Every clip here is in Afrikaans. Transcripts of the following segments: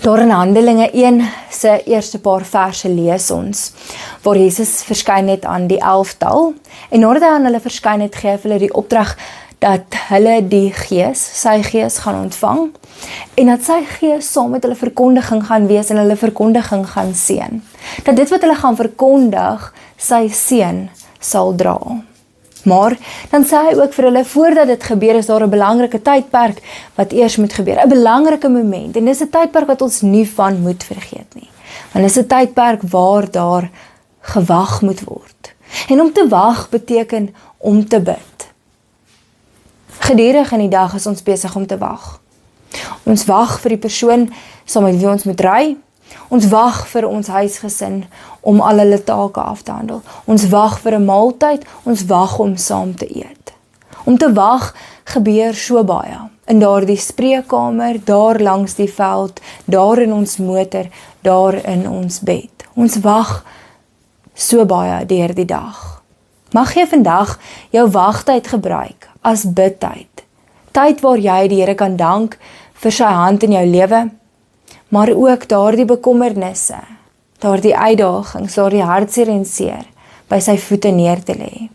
Daar in Handelinge 1 se eerste paar verse lees ons, waar Jesus verskyn het aan die 11-tal, en nadat hy aan hulle verskyn het, gee hulle die opdrag dat hulle die Gees, sy Gees gaan ontvang, en dat sy Gees saam met hulle verkondiging gaan wees en hulle verkondiging gaan seën. Dat dit wat hulle gaan verkondig, sy seën sal dra. Maar, dan sê hy ook vir hulle, voordat dit gebeur, is daar 'n belangrike tydperk wat eers moet gebeur, 'n belangrike moment, en dis 'n tydperk wat ons nie van moet vergeet nie, want dis 'n tydperk waar daar gewag moet word, en om te wag beteken om te bid. Gedurig in die dag is ons besig om te wag. Ons wag vir die persoon saam met wie ons moet ry. Ons wag vir ons huisgesin om al hulle take af te handel. Ons wag vir 'n maaltyd, ons wag om saam te eet. Om te wag gebeur so baie. In daardie spreekkamer, daar langs die veld, daar in ons motor, daar in ons bed. Ons wag so baie deur die dag. Mag jy vandag jou wagtyd gebruik as bidtyd. Tyd waar jy die Here kan dank vir sy hand in jou lewe, maar ook daardie bekommernisse, daardie uitdagings, daardie hartseer en seer by sy voete neer te lê.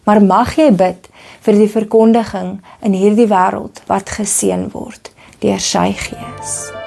Maar mag jy bid vir die verkondiging in hierdie wêreld wat geseën word deur sy Gees.